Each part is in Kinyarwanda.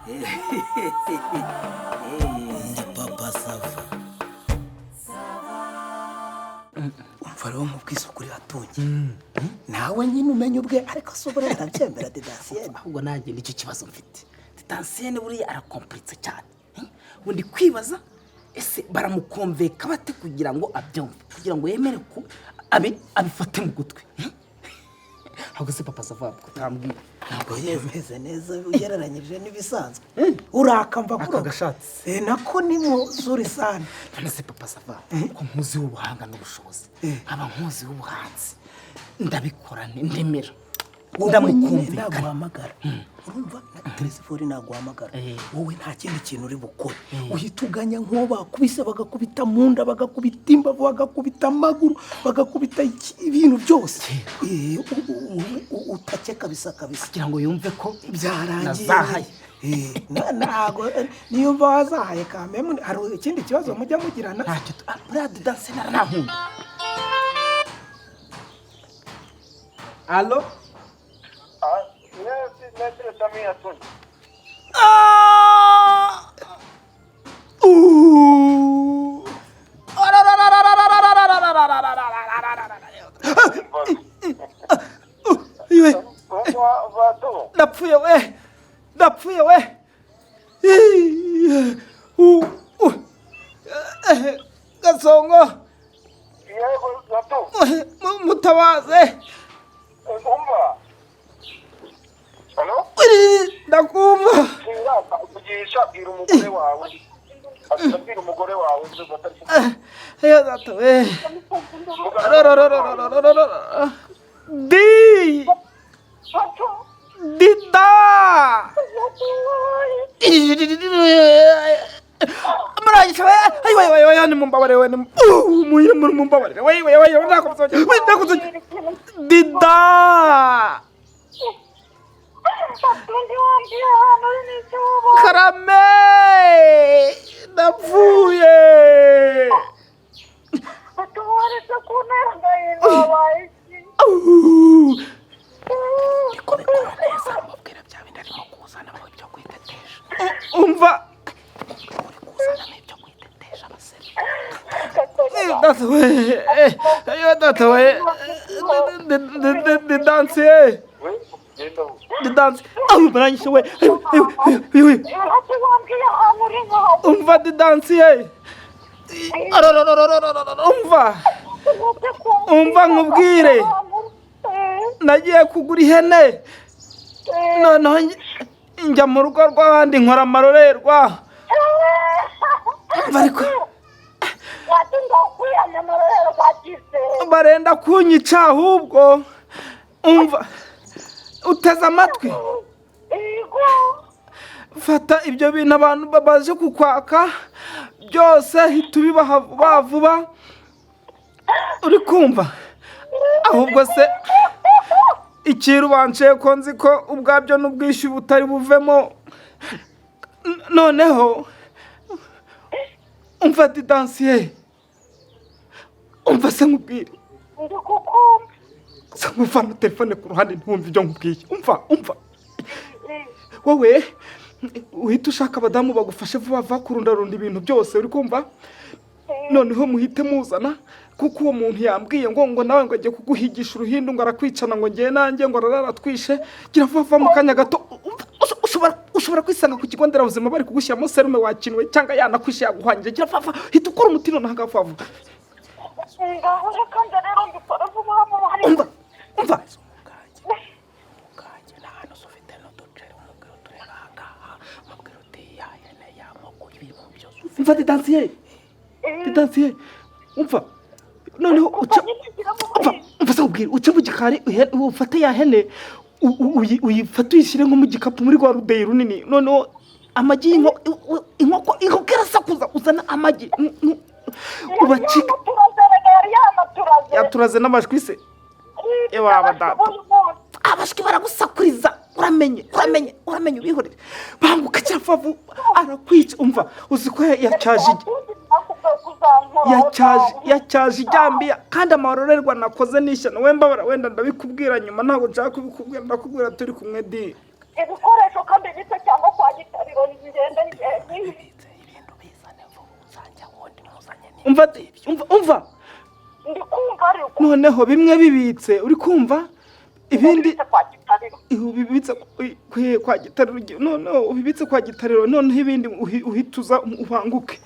Ndi papa Sava. Umva rero mubwiza ukuri hatungi. Nawe nyine umenye ubwe ariko sobora yarabyemera Didansiyene. Ahubwo nanjye nicyo kibazo mfite. Didansiyene buriya arakomplitse cyane. Undi kwibaza ese baramukonveka bate kugira ngo abyumve, kugira ngo yemere ko abifate mu gutwi. Ahubwo se papa Sava kutambwira. Ntabwo yemeze neza ugereranyije n'ibisanzwe. Urakamva kuro gashatse. Nako ni muzuri sana. None se papa Sava ko muzi ubuhanga n'ubushobozi. Aba muzi ubuhanzi. Ndabikora ndemera. Ndamukumvikana naguhamagara. Urumva na telefone naguhamagara. Wowe nta kindi kintu uri bukore. Uhituganya nko bakubise bagakubita munda bagakubita imba bagakubita amaguru bagakubita ibintu byose. Utake kabisa kugira ngo yumve ko byarangiye. Nago niyo bazahaye kameme hari ikindi kibazo mujya mugirana. Ntacyo Brad Dance nta nkunda. Allo? Napfuye we Gasongo mutabaze ndakumva kugisha bwira umugore wawe asabira umugore wawe yo zato we Dida Murayisha we ni mumbabare we muhire muri mumbabare we ndakuzoje Dida Karame napfuye atware sakuna ndaino waiki Kubikora neza mubwira bya bindi arimo kuzana mu byo kwitetesha umva uri kuzana mu byo kwitetesha abasore Data we yo data we the dance muranyishe we umva the dance umva nkubwire nagiye kugura ihene noneho njya mu rugo rw'abandi nkora amarorerwa ariko barenda kunyica ahubwo umva uteze amatwi fata ibyo bintu abantu babaje kukwaka byose hitubibaha vuba uri kumva ahubwo se ikirubanciye ko nzi ko ubwabyo n'ubwishyu butari buvemo noneho umva Didansiye umva se nkubwire Samufana telefone ku ruhande ntumva ibyo nkubwiye umva wowe uhita ushaka abadamu bagufashe vuba kurundarunda ibintu byose uri kumva noneho muhite muzana kuko uwo muntu yambwiye ngo nawe ngo agiye kuguhigisha uruhindu ngo arakwicana ngo ngiye nanjye ngo araratwishe gira vuba mu kanya gato ushobora kwisanga ku kigo nderabuzima bari kugushyiramo serume wakinwe cyangwa yanakwishe yaguhangije gira vuba hita ukora umutino nta gafavu umva umva Didansiye umva noneho umva se ubwira uce mu gikari ufate ya hene uyifate uyishyire nko mu gikapu muri rwa rudeyi runini noneho amagi inkoko irasakuza uzana amagi ubacika yaturaze n'amajwi se ewa data abashiki baragusakuriza uramenye ubihorere banguka cyafavu arakwica umva uzi ko yacaje ijambiya kandi amarorerwa nakoze nishyano we mbabara wenda ndabikubwira nyuma ntabwo nshaka kubikubwira ndakubwira turi kumwe di ibikoresho kandi gito cyangwa kwa gitariro umva ndi kumva ariko noneho bimwe bibitse uri kumva ibindi kwa gitariro ubibitse kwa gitariro noneho ubibitse kwa gitariro noneho ibindi uhituza ubanguke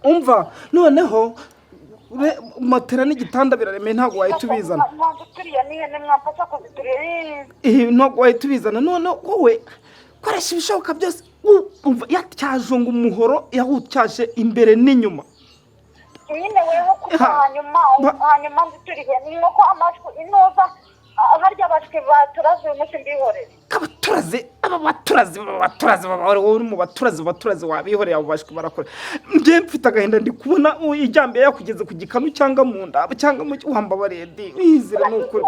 umva noneho matera n'igitanda biraremeye ntabwo wahita ubizana ntabwo wahita ubizana noneho wowe koresha ibishoboka byose yatyaje ngo umuhoro yawutyaje imbere n'inyuma nyine weho kuba hanyuma ndituriye ni nk'uko amajwi inoza harya abashwi baturaze uyu munsi mbihorere abaturazi wowe uri mu baturazi wabihoreye abo bashwi barakora njye mfite agahinda ndi kubona ijyambere yakugeze ku gikanu cyangwa mu nda cyangwa mu wamba baredi wizira ni ukuri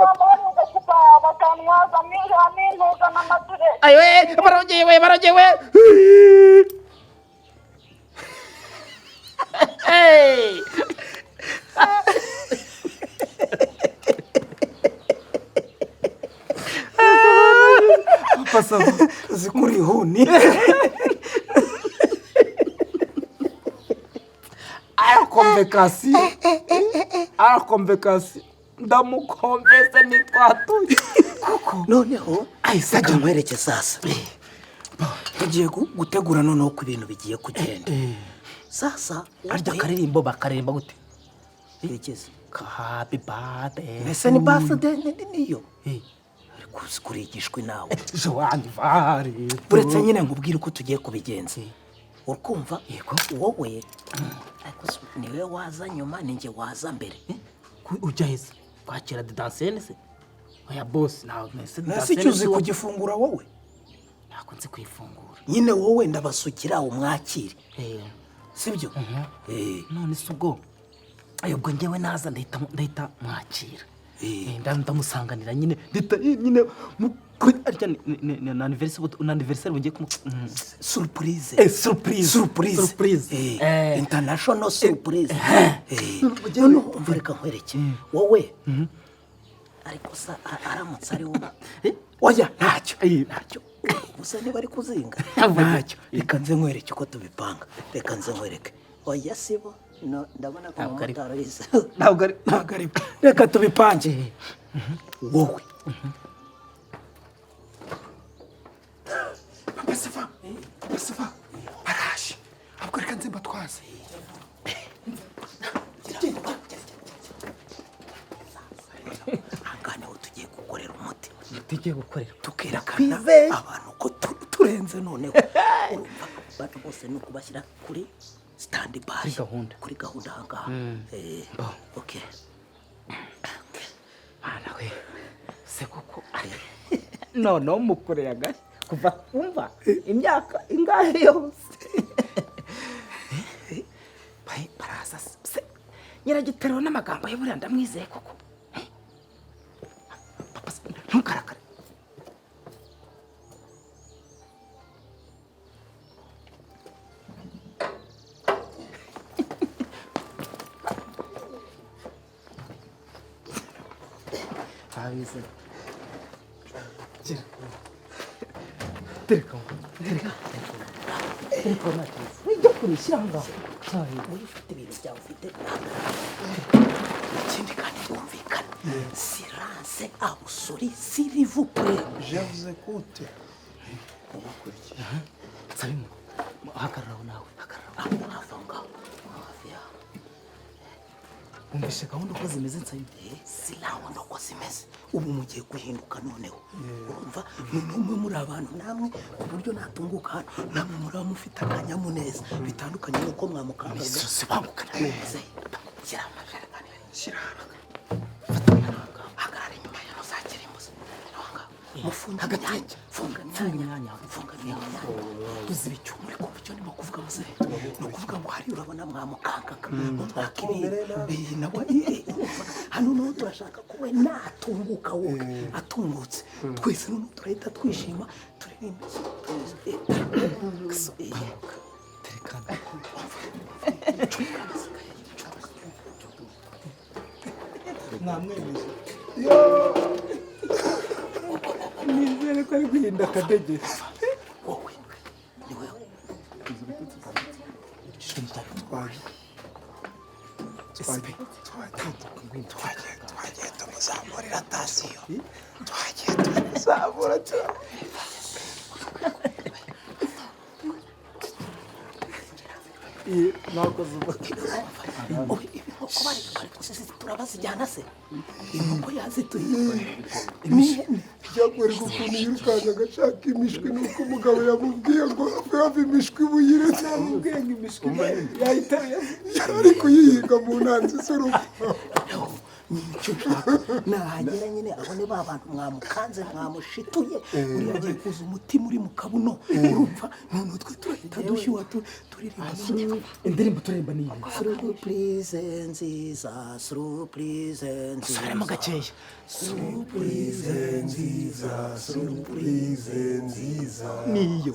bakanwaza n'intuza n'amature ayo barogeye pasava zikuri huni arakomvekasi ndamukomvese nitwatuye kuko noneho ahise nkwereke sasa tugiye gutegura noneho ku bintu bigiye kugenda sasa arya karirimbo bakaririmba gute bigeze happy birthday mbese ni birthday niyo ariko kurigishwe nawe Joani vari uretse nyine ngubwire uko tugiye kubigenza ukumva yego wowe niwe waza nyuma ninjye waza mbere ujya heza kwakira dansene se oya boss nawe nasi icyo uzi kugifungura wowe ntabwo nzi kuyifungura nyine wowe ndabasukira umwakire sibyo none se ubwo ubwo njyewe naza ndahita mwakira ndamusanganira nyine nyine arya ni anniversaire bugiye kumu surprise international surprise none umva reka nkwereke wowe ariko sa aramutse ari wowe oya ntacyo gusa niba ari kuzinga ntacyo reka nze nkwereke uko tubipanga reka nze nkwereke oya sibo no ndabona ko mutarayize ntabwo ari reka tubipange wowe Papa araje ahubwo reka nze mbatwaze angane ho tugiye gukorera umuti tukerekana abantu ko turenze noneho urumva abantu bose ni ukubashyira kuri stand by kuri gahunda ahangaha okay we se koko no mukoreye agashya kuva kumva imyaka ingahe yose baraza se nyiragiterwa n'amagambo ye buriya ndamwizeye koko papa ntukarakare abize tereka ujya kurishyira aho ngaho wowe ufite ibintu byawe ufite ikindi kandi twumvikana silence abusuri s'il-vous-plaît je vous écoute sabimo hagararaho nawe hafi aho ngaho hafi yaho umvishe gahunda uko zimeze nsabimo sinabona uko zimeze ubu mugiye guhinduka noneho urumva numwe muri abantu namwe ku buryo natunguka hano namwe muri mufite akanyamuneza bitandukanye nuko mwamukanga se bamukana neza shyira amajerekani shyira hagarara inyuma ya nozakira imbuzi mufunga hagati funga imyanya tuziba icyuma uri kumva icyo ndimo kuvuga muzehe ni ukuvuga ngo hari urabona mwamukangaga mwaka ibintu nawe hano noneho turashaka ko we natunguka wowe atungutse twese noneho turahita twishima turirimba terekana mwamwemeje kubera ko ari guhinda akadege wowe ni wewe twagiye tumuzamurira tasiyo twagiye tumuzamura turabazijyana se inkoko yazituye byakwereka ukuntu yirukanka agashaka imishwi nuko umugabo yamubwiye ngo ave imishwi buyire namubwiye ngo imishwi yahitaruye ariko yiyiga mu ntanzi z'urupfu nahagera nyine abone ba bantu mwamukanze mwamushituye uriya agiye kuza umutima uri mu kabuno urumva none twe turahita dushyuha turirimba indirimbo turemba ni iyi surprise nziza surprise nziza harimo gakeya surprise nziza surprise nziza niyo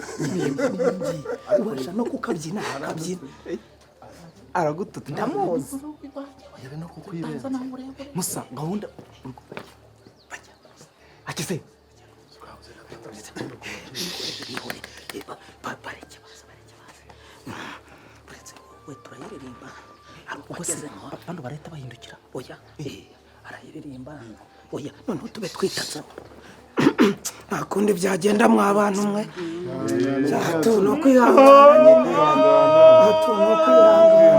ubasha no kukabyina akabyina aragututa ndamuzi yari no kukwirenza musa gahunda akize we turayiririmba bano barahita bahindukira oya arayiririmba oya noneho tube twitatse nta kundi byagenda mwa bantu mwe hato no kwihangana nyine hato no kwihangana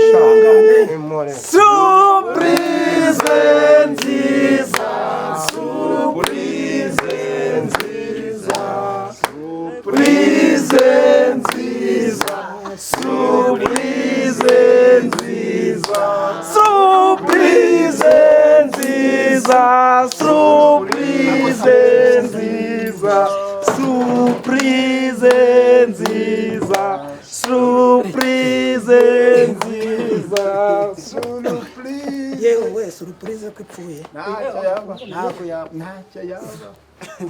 ihangane surprise nziza surprise nziza surprise nziza surprise nziza surprise nziza surprise nziza surprise nziza surprise nziza yewe we surprise ko ipfuye ntacyo yaba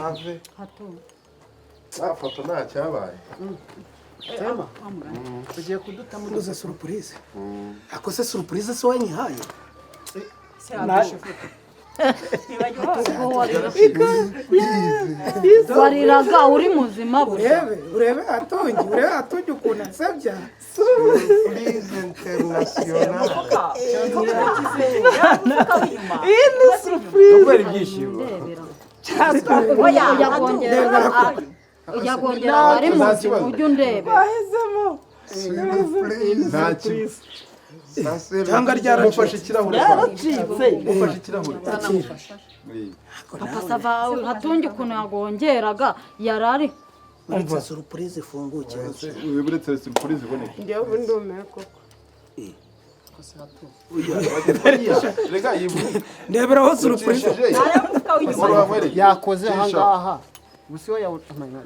ave afoto ntacyo yabaye tugiye kuduta muri izo surprise ako se surprise se wanyihaye wariraga uri muzima urebe atungi ukuntu asabya surprise international iyi ni surprise kubera ibyishimo ujya kongera ari muzima ujya undebe cyangwa ryaracitse ikirahure mufashe ikirahure papa sava hatungi ukuntu yagongeraga yarari umva surprise ifunguke uretse surprise iboneka njyewe ndumiwe koko rega yibu ndeberaho surprise yakoze ahangaha gusa iyo yawutamanya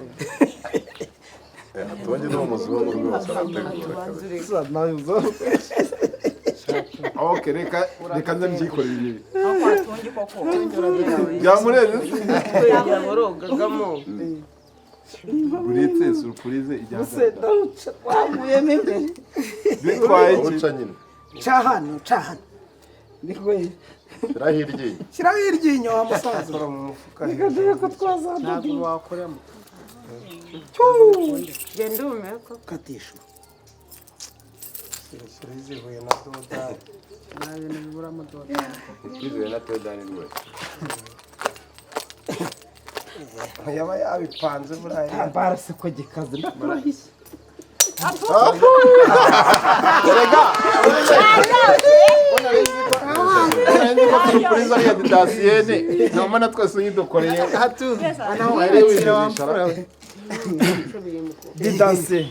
rero atonge no muzungu rwose okay reka nze mbyikorere ibi byamureze yamurogagamo uretse surprise ijyana wamuyemo imbere bitwaye uca nyine cahano shyiraho iryinyo wa musaza mu mufuka ntabwo wakoramo genda umiwe koko katisha surprise huye na dodani nta bintu biburamo dodo surprise huye na dodani rwose yaba yabipanze buriya barase ko gikaze ndakurahiye surprise ari aditasiene noma na twese uyidukoreye hatu didanse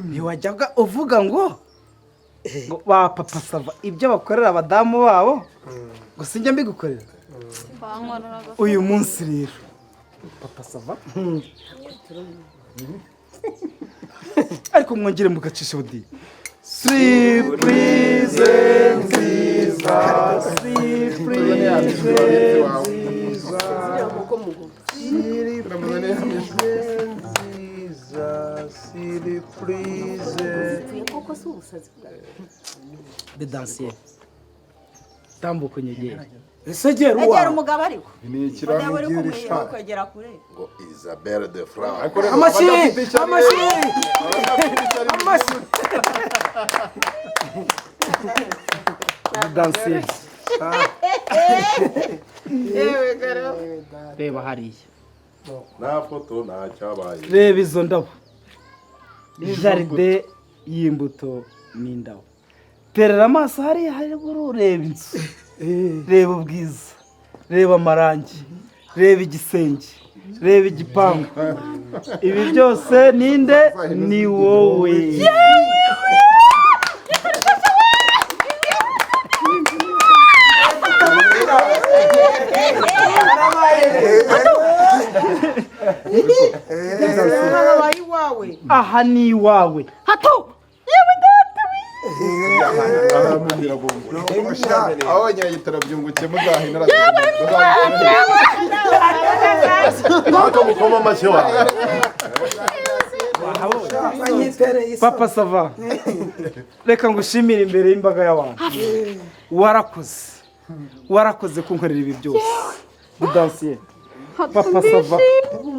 ntiwajyaga uvuga ngo ba papa sava ibyo bakorera abadamu babo ngo sinjya mbigukorera uyu munsi rero papa sava ariko mwongere mugacisha budi surprise nziza surprise nziza siripurize. Dedansiye tambuka unyegere ese gera egera uwawe umugabo ariko Ni Ujya ikirango uri kumwiba ry'irishara. ukagera kure Ngo Isabelle de France. amashyi amashyi amashyi Dedansiye reba hariya Nta foto nta cyabaye. reba izo ndabo jaride y'imbuto n'indabo terera amaso hariya haruguru reba inzu reba ubwiza reba amarangi reba igisenge reba igipangu ibi byose ninde ni wowe Habaye iwawe. aha ni iwawe hato Aho nyayitara byunguke muzahinara. Nako mukoma amashyi wawe. banyitereye papa sava reka ngushimire imbere y'imbaga y'abantu warakoze kunkorera ibi byose Dedansiye papa sava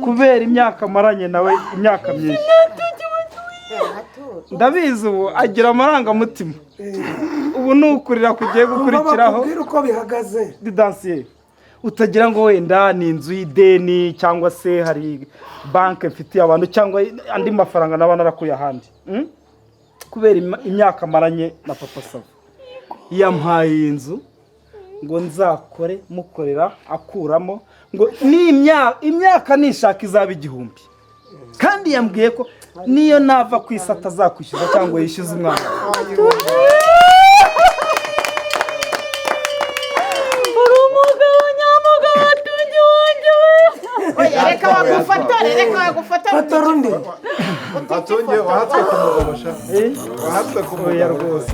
kubera imyaka maranye nawe imyaka myinshi ndabizi ubu agira amarangamutima ubu nukurira kugiye gukurikiraho bakubwira uko bihagaze Dedansiye utagira ngo wenda ni inzu y'ideni cyangwa se hari banke mfitiye abantu cyangwa andi mafaranga naba narakuye ahandi kubera imyaka maranye na papa sava yampaye inzu ngo nzakore mukorera akuramo ngo imyaka nishaka izaba 1000 kandi yambwiye ko niyo nava ku isi atazakwishyuza cyangwa yishyuza umwana Reka bagufata. fata rundi Atunge wahatswe kumugabasha. Wahatswe oya rwose